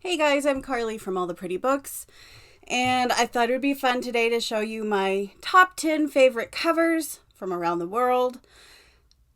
Hey guys, I'm Carly from All the Pretty Books, and I thought it would be fun today to show you my top 10 favorite covers from around the world.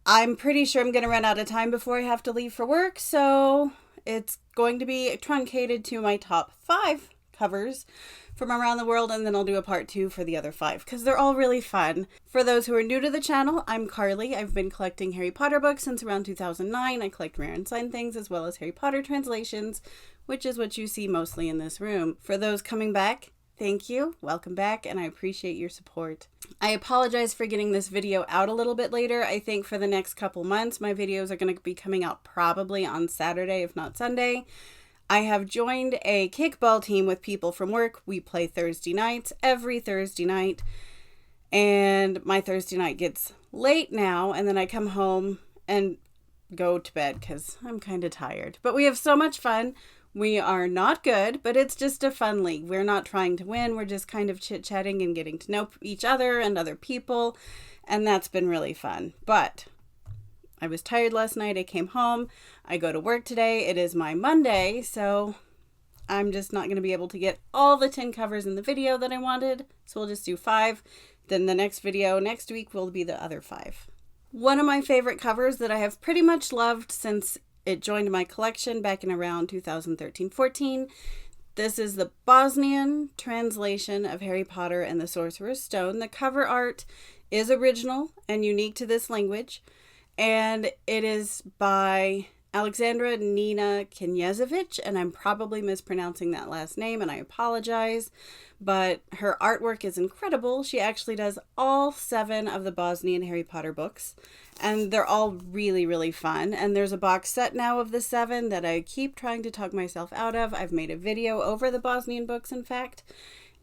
I'm pretty sure I'm going to run out of time before I have to leave for work, so it's going to be truncated to my top 5 covers from around the world, and then I'll do a part 2 for the other 5 because they're all really fun. For those who are new to the channel, I'm Carly. I've been collecting Harry Potter books since around 2009. I collect rare and signed things as well as Harry Potter translations, which is what you see mostly in this room. For those coming back, thank you, welcome back, and I appreciate your support. I apologize for getting this video out a little bit later. I think for the next couple months, my videos are going to be coming out probably on Saturday, if not Sunday. I have joined a kickball team with people from work. We play Thursday nights, every Thursday night, and my Thursday night gets late now, and then I come home and go to bed because I'm kind of tired. But we have so much fun. We are not good, but it's just a fun league. We're not trying to win. We're just kind of chit-chatting and getting to know each other and other people, and that's been really fun. But I was tired last night. I came home. I go to work today. It is my Monday, so I'm just not going to be able to get all the 10 covers in the video that I wanted, so we'll just do 5. Then the next video next week will be the other 5. One of my favorite covers that I have pretty much loved since it joined my collection back in around 2013-14. This is the Bosnian translation of Harry Potter and the Sorcerer's Stone. The cover art is original and unique to this language, and it is by Alexandra Nina Knjezovic, and I'm probably mispronouncing that last name, and I apologize, but her artwork is incredible. She actually does all 7 of the Bosnian Harry Potter books, and they're all really, really fun. And there's a box set now of the 7 that I keep trying to talk myself out of. I've made a video over the Bosnian books, in fact,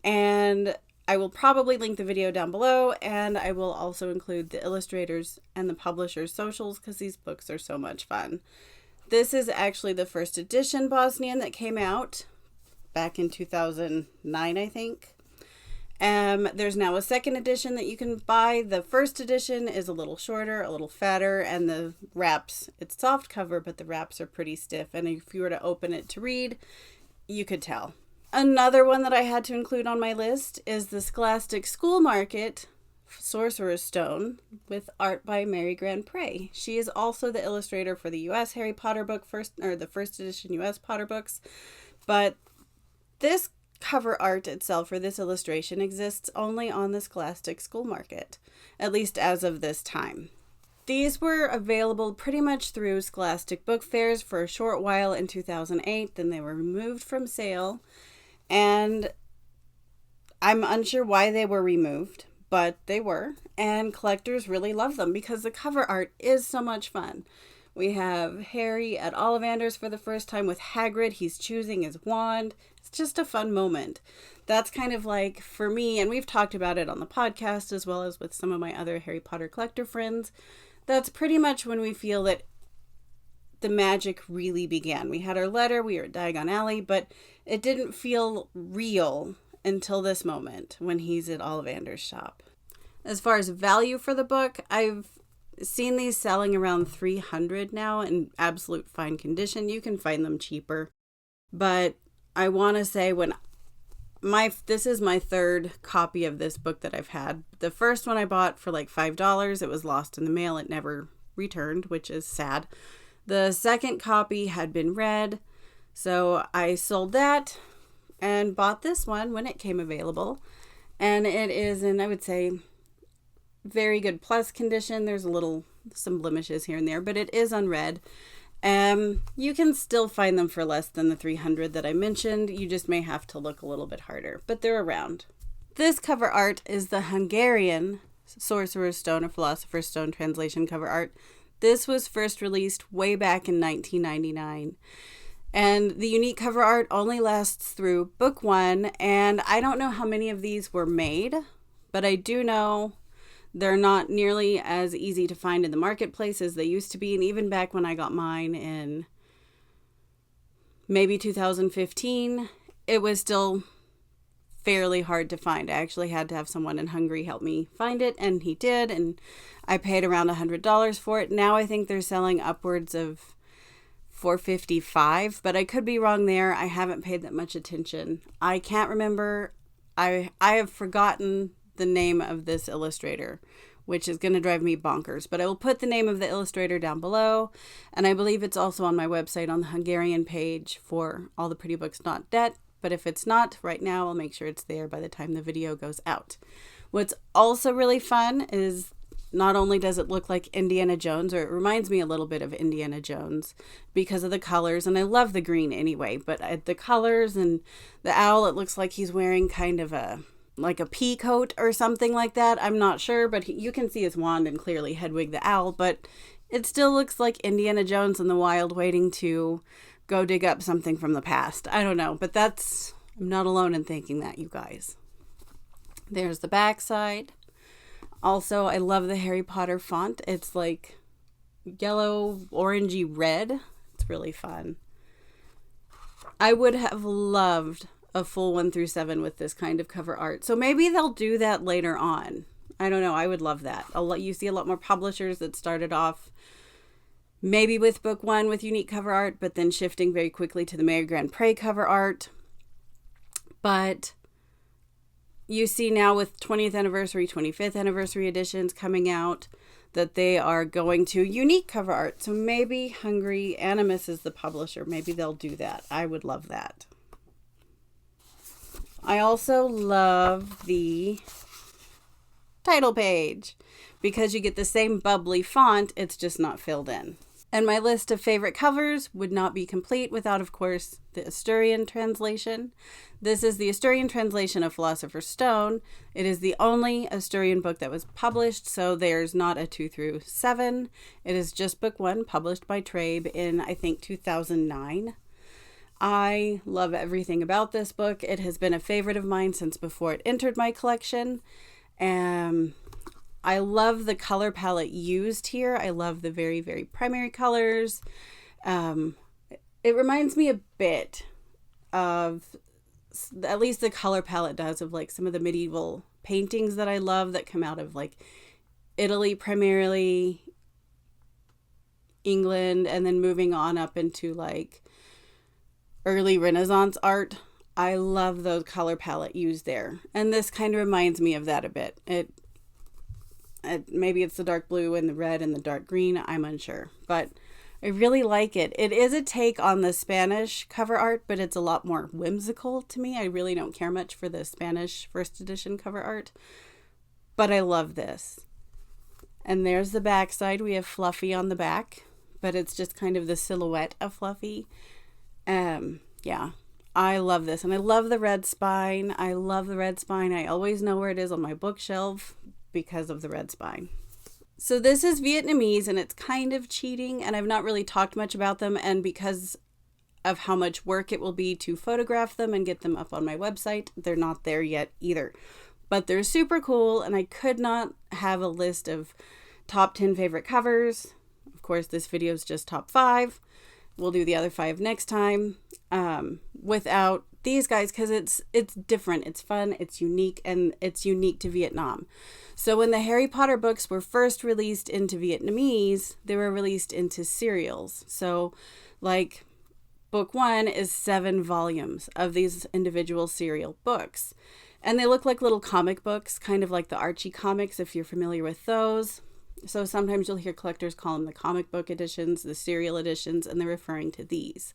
and I will probably link the video down below, and I will also include the illustrators and the publisher's socials because these books are so much fun. This is actually the first edition Bosnian that came out back in 2009, I think. There's now a second edition that you can buy. The first edition is a little shorter, a little fatter, and the wraps, it's soft cover, but the wraps are pretty stiff. And if you were to open it to read, you could tell. Another one that I had to include on my list is the Scholastic School Market Sorcerer's Stone with art by Mary Grand Pré. She is also the illustrator for the U.S. Harry Potter book, the first edition U.S. Potter books. But this cover art itself, or this illustration, exists only on the Scholastic School Market, at least as of this time. These were available pretty much through Scholastic book fairs for a short while in 2008. Then they were removed from sale, and I'm unsure why they were removed, but they were, and collectors really love them because the cover art is so much fun. We have Harry at Ollivanders for the first time with Hagrid. He's choosing his wand. It's just a fun moment. That's kind of like, for me, and we've talked about it on the podcast as well as with some of my other Harry Potter collector friends, that's pretty much when we feel that the magic really began. We had our letter, we were at Diagon Alley, but it didn't feel real until this moment when he's at Ollivander's shop. As far as value for the book, I've seen these selling around $300 now in absolute fine condition. You can find them cheaper, but I want to say this is my 3rd copy of this book that I've had. The first one I bought for like $5. It was lost in the mail. It never returned, which is sad. The second copy had been read, so I sold that and bought this one when it came available. And it is in, I would say, very good plus condition. There's some blemishes here and there, but it is unread. You can still find them for less than the $300 that I mentioned. You just may have to look a little bit harder, but they're around. This cover art is the Hungarian Sorcerer's Stone or Philosopher's Stone translation cover art. This was first released way back in 1999. And the unique cover art only lasts through book 1. And I don't know how many of these were made, but I do know they're not nearly as easy to find in the marketplace as they used to be. And even back when I got mine in maybe 2015, it was still fairly hard to find. I actually had to have someone in Hungary help me find it, and he did, and I paid around $100 for it. Now I think they're selling upwards of $4.55, but I could be wrong there. I haven't paid that much attention. I can't remember. I have forgotten the name of this illustrator, which is going to drive me bonkers, but I will put the name of the illustrator down below, and I believe it's also on my website on the Hungarian page for All the Pretty Books Not Debt, but if it's not right now, I'll make sure it's there by the time the video goes out. What's also really fun is not only does it look like Indiana Jones, or it reminds me a little bit of Indiana Jones because of the colors, and I love the green anyway, but the colors and the owl, it looks like he's wearing kind of like a pea coat or something like that. I'm not sure, but you can see his wand and clearly Hedwig the owl, but it still looks like Indiana Jones in the wild waiting to go dig up something from the past. I don't know, but I'm not alone in thinking that, you guys. There's the back side. Also, I love the Harry Potter font. It's like yellow, orangey red. It's really fun. I would have loved a full 1 through 7 with this kind of cover art. So maybe they'll do that later on. I don't know. I would love that. You see a lot more publishers that started off maybe with book 1 with unique cover art, but then shifting very quickly to the Mary Grand Pré cover art. But you see now with 20th anniversary, 25th anniversary editions coming out that they are going to unique cover art. So maybe Hungary Animus is the publisher. Maybe they'll do that. I would love that. I also love the title page because you get the same bubbly font. It's just not filled in. And my list of favorite covers would not be complete without, of course, the Asturian translation. This is the Asturian translation of Philosopher's Stone. It is the only Asturian book that was published, so there's not a 2 through 7. It is just book 1, published by Trabe in, I think, 2009. I love everything about this book. It has been a favorite of mine since before it entered my collection. I love the color palette used here. I love the very, very primary colors. It reminds me a bit of, at least the color palette does, of like some of the medieval paintings that I love that come out of like Italy primarily, England, and then moving on up into like early Renaissance art. I love the color palette used there. And this kind of reminds me of that a bit. Maybe it's the dark blue and the red and the dark green. I'm unsure, but I really like it. It is a take on the Spanish cover art, but it's a lot more whimsical to me. I really don't care much for the Spanish first edition cover art, but I love this. And there's the back side. We have Fluffy on the back, but it's just kind of the silhouette of Fluffy. Yeah, I love this. And I love the red spine. I always know where it is on my bookshelf because of the red spine. So this is Vietnamese, and it's kind of cheating, and I've not really talked much about them, and because of how much work it will be to photograph them and get them up on my website, they're not there yet either. But they're super cool, and I could not have a list of top 10 favorite covers. Of course, this video is just top 5. We'll do the other 5 next time without these guys, because it's different, it's fun, it's unique, and it's unique to Vietnam. So when the Harry Potter books were first released into Vietnamese, they were released into serials. So like book 1 is 7 volumes of these individual serial books. And they look like little comic books, kind of like the Archie comics, if you're familiar with those. So sometimes you'll hear collectors call them the comic book editions, the serial editions, and they're referring to these.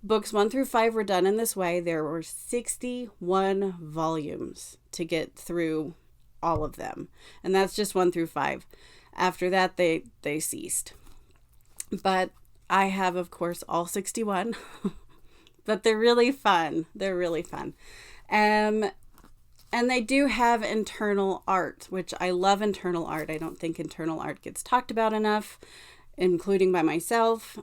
Books 1 through 5 were done in this way. There were 61 volumes to get through all of them. And that's just 1 through 5. After that, they ceased. But I have, of course, all 61. But they're really fun. They're really fun. And they do have internal art, which I love internal art. I don't think internal art gets talked about enough, including by myself,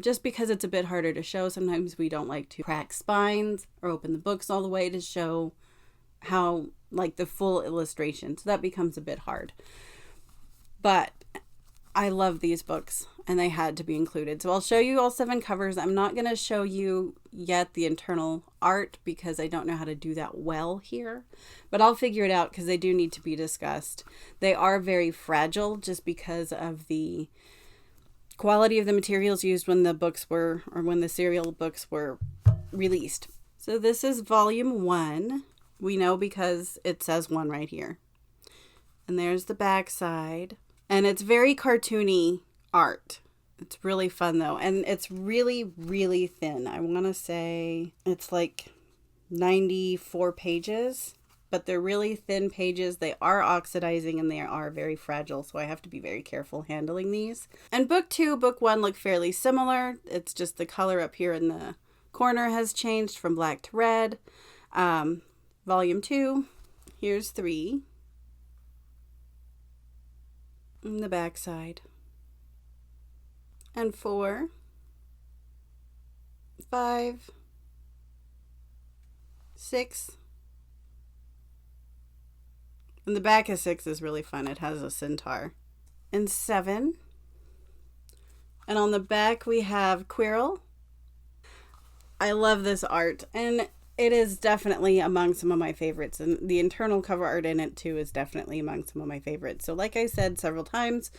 just because it's a bit harder to show. Sometimes we don't like to crack spines or open the books all the way to show how, like, the full illustration. So that becomes a bit hard. But I love these books, and they had to be included. So I'll show you all 7 covers. I'm not going to show you yet the internal art because I don't know how to do that well here. But I'll figure it out because they do need to be discussed. They are very fragile just because of the quality of the materials used when the books were, or when the serial books were released. So this is volume 1. We know because it says 1 right here. And there's the back side. And it's very cartoony art. It's really fun though. And it's really, really thin. I want to say it's like 94 pages. But they're really thin pages. They are oxidizing and they are very fragile, so I have to be very careful handling these. And book 2, book 1 look fairly similar. It's just the color up here in the corner has changed from black to red. Volume 2, here's 3. And the back side. And 4, 5, 6. And the back of 6 is really fun. It has a centaur. And 7. And on the back we have Quirrell. I love this art. And it is definitely among some of my favorites. And the internal cover art in it too is definitely among some of my favorites. So like I said several times,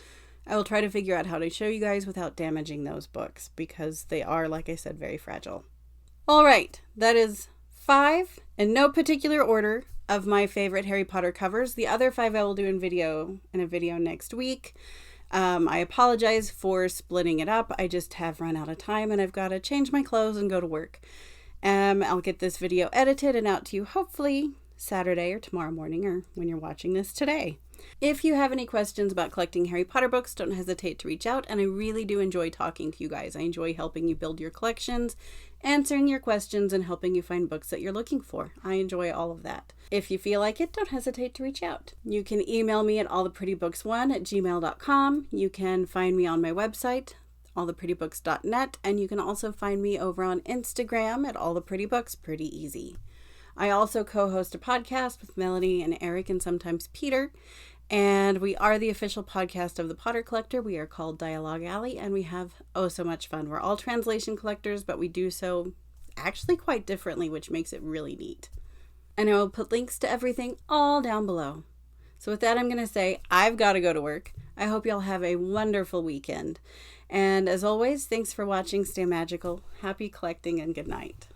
I will try to figure out how to show you guys without damaging those books. Because they are, like I said, very fragile. Alright, that is 5 in no particular order of my favorite Harry Potter covers. The other 5 I will do in a video next week. I apologize for splitting it up. I just have run out of time and I've got to change my clothes and go to work. I'll get this video edited and out to you hopefully Saturday or tomorrow morning, or when you're watching this today. If you have any questions about collecting Harry Potter books, don't hesitate to reach out. And I really do enjoy talking to you guys. I enjoy helping you build your collections, answering your questions, and helping you find books that you're looking for. I enjoy all of that. If you feel like it, don't hesitate to reach out. You can email me at alltheprettybooks1@gmail.com. You can find me on my website, alltheprettybooks.net, and you can also find me over on Instagram at alltheprettybooks. Pretty easy. I also co-host a podcast with Melanie and Erik and sometimes Peter, and we are the official podcast of the Potter Collector. We are called Dialogue Alley, and we have so much fun. We're all translation collectors, but we do so actually quite differently, which makes it really neat. And I will put links to everything all down below. So with that, I'm going to say I've got to go to work. I hope y'all have a wonderful weekend. And as always, thanks for watching. Stay magical, happy collecting, and good night.